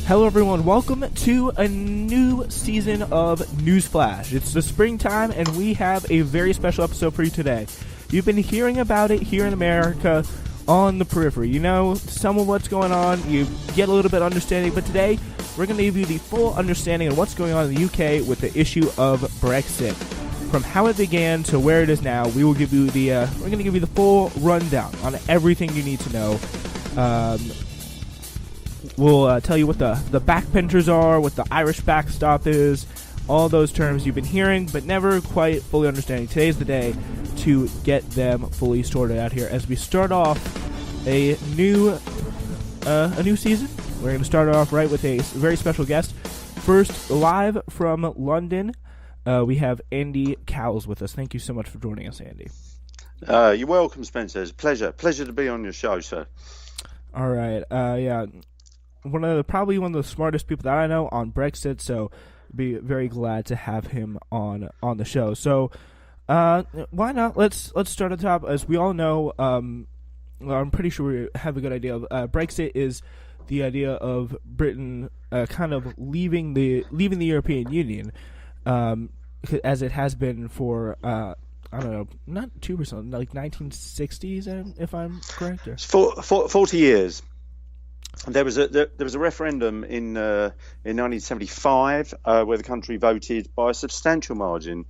Hello everyone, welcome to a new season of Newsflash. It's the springtime and we have a very special episode for you today. You've been hearing about it here in America on the periphery. You know some of what's going on, you get a little bit of understanding, but today we're going to give you the full understanding of what's going on in the UK with the issue of Brexit. From how it began to where it is now, we're going to give you the full rundown on everything you need to know. We'll tell you what the backbenchers are, what the Irish backstop is, all those terms you've been hearing but never quite fully understanding. Today's the day to get them fully sorted out here as we start off a new season. We're going to start off right with a very special guest. First, live from London, we have Andy Cowles with us. Thank you so much for joining us, Andy. You're welcome, Spencer. It's a pleasure to be on your show, sir. All right. Yeah. Probably one of the smartest people that I know on Brexit, so be very glad to have him on the show. So, why not? Let's start at the top. As we all know, I'm pretty sure we have a good idea of Brexit is the idea of Britain kind of leaving the European Union, as it has been for I don't know, not too recent, like 1960s, if I'm correct. Or? 40 years. There was a referendum in 1975 where the country voted by a substantial margin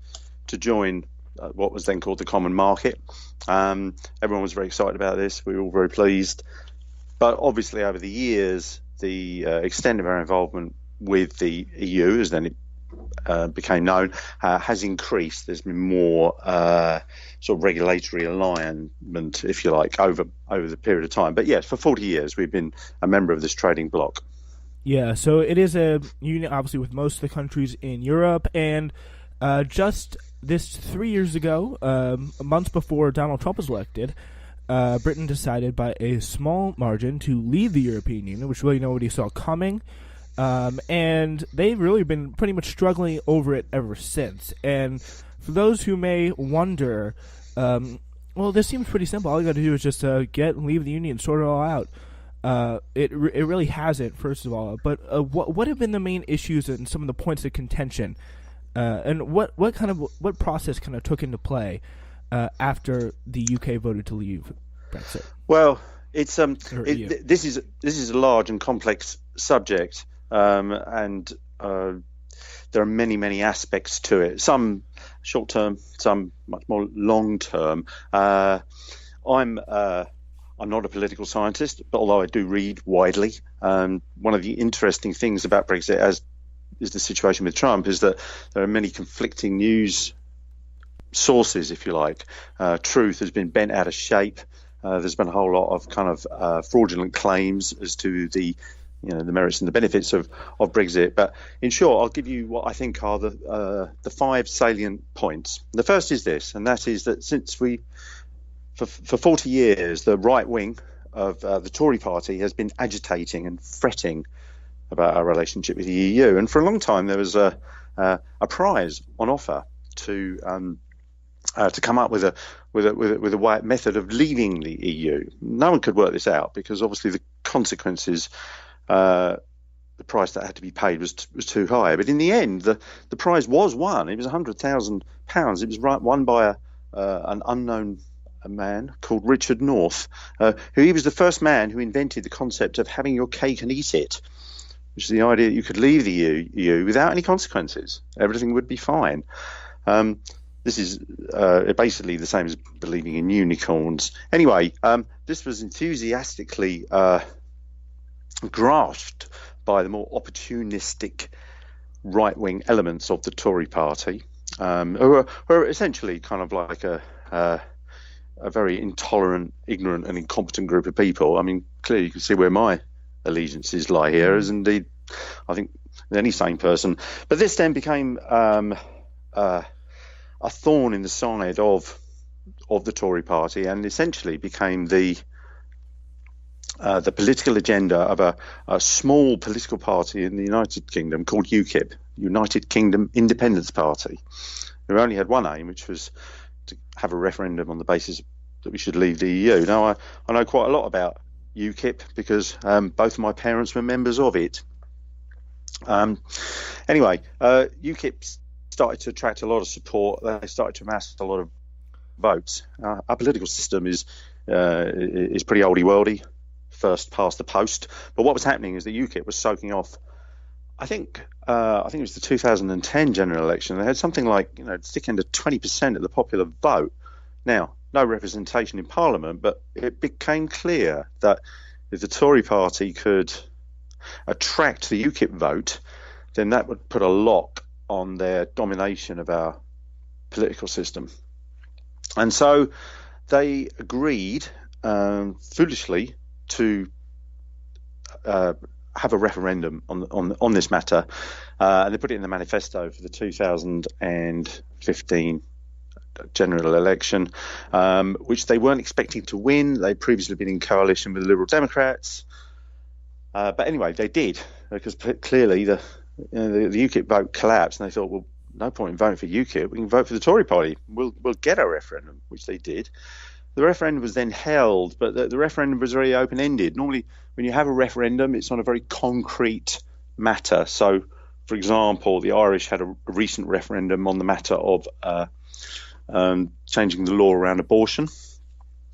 to join what was then called the Common Market. Everyone was very excited about this. We were all very pleased. But obviously over the years, the extent of our involvement with the EU, as then it became known, has increased. There's been more sort of regulatory alignment, if you like, over the period of time. But yes, for 40 years we've been a member of this trading bloc. Yeah, so it is a union, obviously, with most of the countries in Europe. And just this 3 years ago, months before Donald Trump was elected, Britain decided by a small margin to leave the European Union, which really nobody saw coming. And they've really been pretty much struggling over it ever since. And for those who may wonder, well, this seems pretty simple. All you got to do is just leave the union, sort it all out. It really hasn't, first of all. But what have been the main issues and some of the points of contention, and what process kind of took into play after the UK voted to leave Brexit? Well, it's this is a large and complex subject. And there are many aspects to it. Some short term, some much more long term. I'm not a political scientist, but although I do read widely, one of the interesting things about Brexit, as is the situation with Trump, is that there are many conflicting news sources, if you like. Truth has been bent out of shape. There's been a whole lot of kind of fraudulent claims as to the merits and the benefits of Brexit. But in short, I'll give you what I think are the five salient points. The first is this, and that is that since for 40 years, the right wing of the Tory party has been agitating and fretting about our relationship with the EU. And for a long time, there was a prize on offer to come up with a method of leaving the EU. No one could work this out because obviously the consequences, the price that had to be paid was too high. But in the end, the prize was won. It was £100,000. It was won by an unknown man called Richard North, he was the first man who invented the concept of having your cake and eat it, which is the idea that you could leave the EU without any consequences. Everything would be fine. This is basically the same as believing in unicorns. Anyway, this was enthusiastically grasped by the more opportunistic right-wing elements of the Tory party, who are essentially kind of like a very intolerant, ignorant and incompetent group of people. I mean, clearly you can see where my allegiances lie here, as indeed I think any sane person. But this then became a thorn in the side of the Tory party, and essentially became the political agenda of a small political party in the United Kingdom called UKIP, United Kingdom Independence Party, who only had one aim, which was to have a referendum on the basis that we should leave the EU. Now, I know quite a lot about UKIP because both of my parents were members of it. Um, anyway, UKIP started to attract a lot of support. They started to amass a lot of votes. Our political system is pretty oldie worldy, first past the post. But what was happening is that UKIP was soaking off. I think it was the 2010 general election. They had something like thick end of 20% of the popular vote. Now, no representation in Parliament, but it became clear that if the Tory party could attract the UKIP vote, then that would put a lock on their domination of our political system. And so they agreed, foolishly, to have a referendum on this matter, and they put it in the manifesto for the 2015 general election, which they weren't expecting to win. They'd previously been in coalition with the Liberal Democrats, but anyway, they did, because clearly the UKIP vote collapsed, and they thought, well, no point in voting for UKIP. We can vote for the Tory party. We'll get a referendum, which they did. The referendum was then held, but the referendum was very open-ended. Normally, when you have a referendum, it's on a very concrete matter. So, for example, the Irish had a recent referendum on the matter of changing the law around abortion.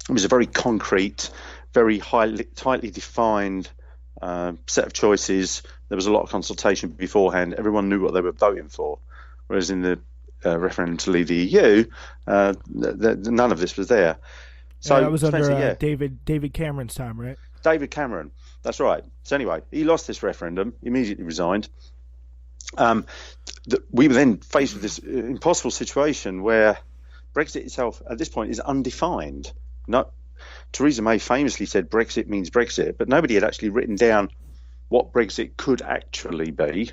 It was a very concrete, very tightly defined set of choices. There was a lot of consultation beforehand. Everyone knew what they were voting for. Whereas in the referendum to leave the EU, none of this was there. So that was under David Cameron's time, right? David Cameron, that's right. So anyway, he lost this referendum, immediately resigned. We were then faced with this impossible situation where Brexit itself, at this point, is undefined. Theresa May famously said Brexit means Brexit, but nobody had actually written down what Brexit could actually be.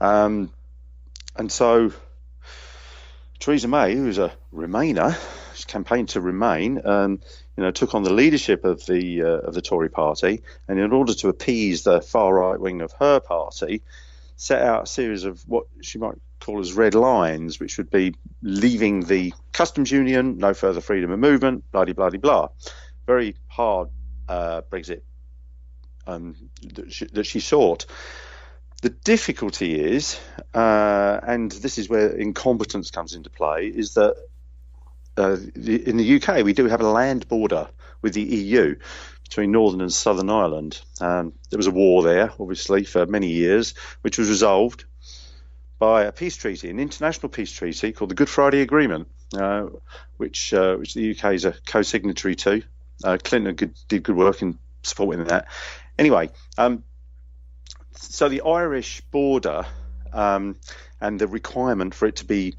And so Theresa May, who was a Remainer, she campaigned to remain, took on the leadership of the Tory party, and in order to appease the far right wing of her party, set out a series of what she might call as red lines, which would be leaving the customs union, no further freedom of movement, blah, blah, blah, blah. Very hard Brexit that she sought. The difficulty is, and this is where incompetence comes into play, is that in the UK we do have a land border with the EU between Northern and Southern Ireland. There was a war there, obviously, for many years, which was resolved by a peace treaty, an international peace treaty called the Good Friday Agreement, which the UK is a co-signatory to. Clinton did good work in supporting that. Anyway, so the Irish border and the requirement for it to be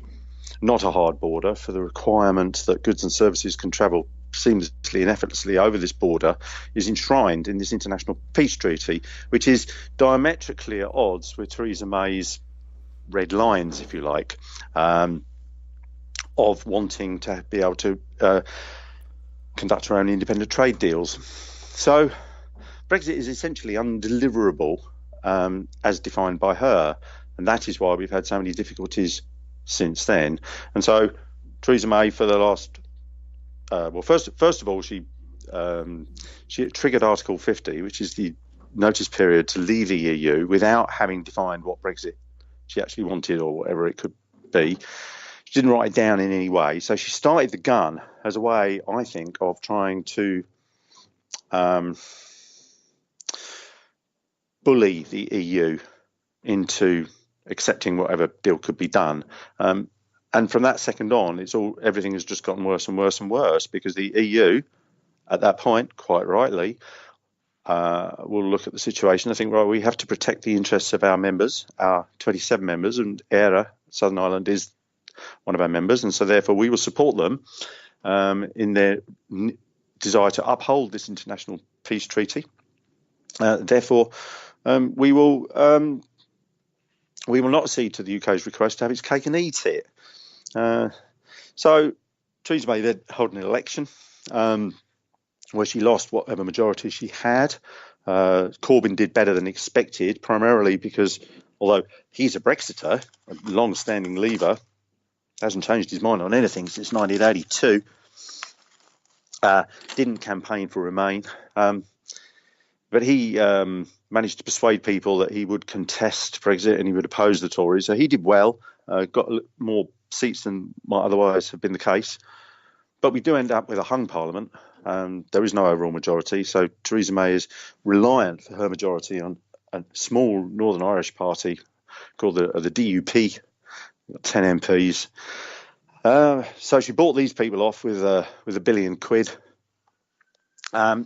not a hard border, for the requirement that goods and services can travel seamlessly and effortlessly over this border, is enshrined in this international peace treaty, which is diametrically at odds with Theresa May's red lines, if you like, of wanting to be able to conduct her own independent trade deals. So Brexit is essentially undeliverable as defined by her, and that is why we've had so many difficulties since then. And so Theresa May, for the last first of all, she triggered Article 50, which is the notice period to leave the EU without having defined what Brexit she actually wanted or whatever it could be. She didn't write it down in any way, so she started the gun as a way, I think, of trying to bully the EU into accepting whatever deal could be done. And from that second on, everything has just gotten worse and worse and worse, because the EU, at that point, quite rightly, will look at the situation and think, right, we have to protect the interests of our members, our 27 members, and ERA, Southern Ireland, is one of our members, and so therefore we will support them in their desire to uphold this international peace treaty. Therefore, we will not accede to the UK's request to have its cake and eat it. So Theresa May then held an election where she lost whatever majority she had. Corbyn did better than expected, primarily because, although he's a Brexiter, a long-standing Leaver, hasn't changed his mind on anything since 1982, didn't campaign for Remain. But he managed to persuade people that he would contest Brexit and he would oppose the Tories. So he did well, got more seats than might otherwise have been the case. But we do end up with a hung parliament. There is no overall majority. So Theresa May is reliant for her majority on a small Northern Irish party called the DUP, 10 MPs. So she bought these people off with £1 billion. Now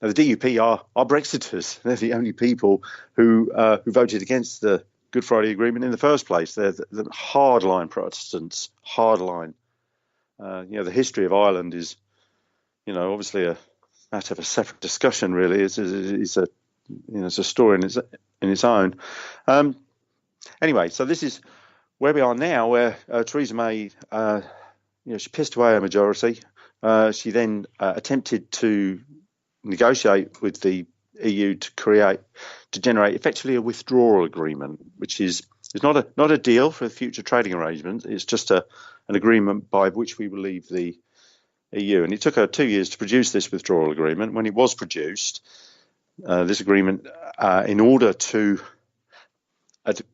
the DUP are Brexiters. They're the only people who voted against the Good Friday Agreement in the first place. They're the hardline Protestants, hardline. The history of Ireland is, obviously a matter of a separate discussion. Really, it's a story in its own. Anyway, so this is where we are now, where Theresa May, she pissed away her majority. She then attempted to negotiate with the EU to generate effectively a withdrawal agreement, which is not a deal for future trading arrangements. It's just an agreement by which we will leave the EU. And it took her 2 years to produce this withdrawal agreement. When it was produced, this agreement, in order to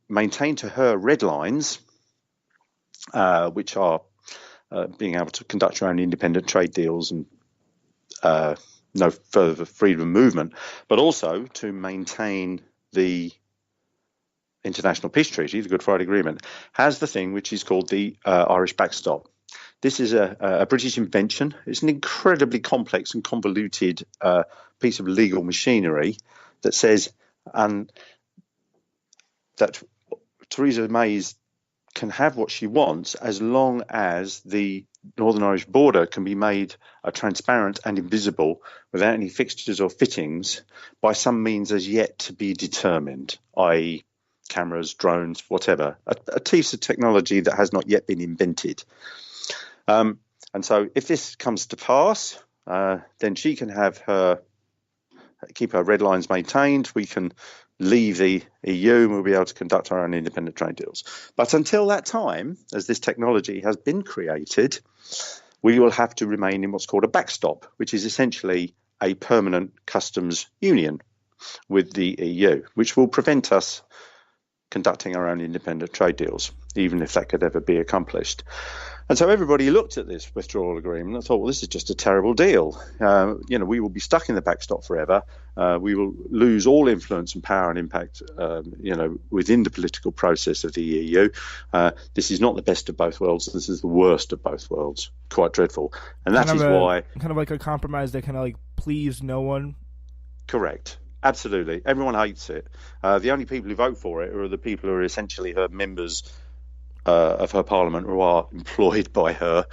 maintain to her red lines, which are being able to conduct your own independent trade deals and no further freedom of movement, but also to maintain the International Peace Treaty, the Good Friday Agreement, has the thing which is called the Irish backstop. This is a British invention. It's an incredibly complex and convoluted piece of legal machinery that says that Theresa May can have what she wants as long as the Northern Irish border can be made transparent and invisible without any fixtures or fittings by some means as yet to be determined, i.e. cameras, drones, whatever, a piece of technology that has not yet been invented. And so if this comes to pass, then she can keep her red lines maintained. We can leave the EU and we'll be able to conduct our own independent trade deals. But until that time, as this technology has been created, we will have to remain in what's called a backstop, which is essentially a permanent customs union with the EU, which will prevent us conducting our own independent trade deals, even if that could ever be accomplished. And so everybody looked at this withdrawal agreement and thought, well, this is just a terrible deal. We will be stuck in the backstop forever. We will lose all influence and power and impact, within the political process of the EU. This is not the best of both worlds. This is the worst of both worlds. Quite dreadful. And that is why... Kind of like a compromise that kind of like please no one. Correct. Absolutely. Everyone hates it. The only people who vote for it are the people who are essentially her members of her parliament who are employed by her.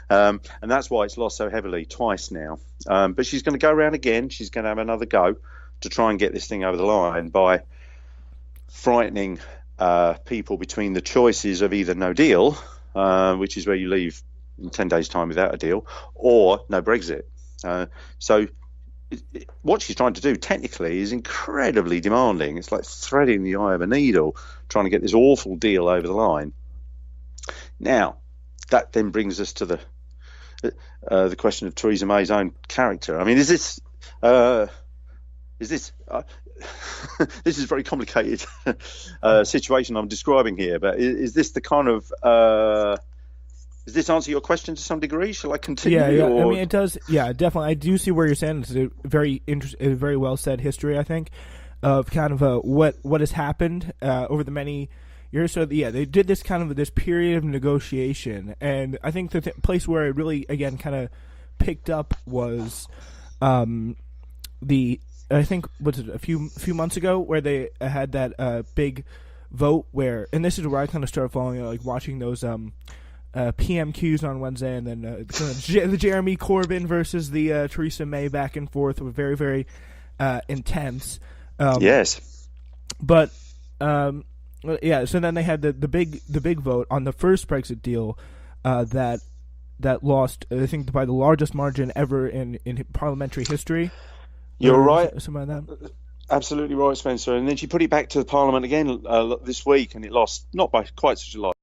And that's why it's lost so heavily twice now. But she's going to go around again. She's going to have another go to try and get this thing over the line by frightening people between the choices of either no deal, which is where you leave in 10 days' time without a deal, or no Brexit. So what she's trying to do technically is incredibly demanding. It's like threading the eye of a needle, trying to get this awful deal over the line. Now, that then brings us to the question of Theresa May's own character. I mean, is this this is a very complicated situation I'm describing here, but is this the kind of does this answer your question to some degree? Shall I continue? Yeah. I mean, it does. Yeah, definitely. I do see where you're saying. It's a very very well said history, I think, of kind of what has happened over the many years. So yeah, they did this kind of this period of negotiation, and I think the place where it really again kind of picked up was I think was it a few months ago where they had that big vote where, and this is where I kind of started following, like watching those PMQs on Wednesday, and then the Jeremy Corbyn versus the Theresa May back and forth were very, very intense. Yes. But yeah, so then they had the big vote on the first Brexit deal that lost, I think, by the largest margin ever in parliamentary history. You're right. Something like that. Absolutely right, Spencer. And then she put it back to the Parliament again this week, and it lost not by quite such a lot.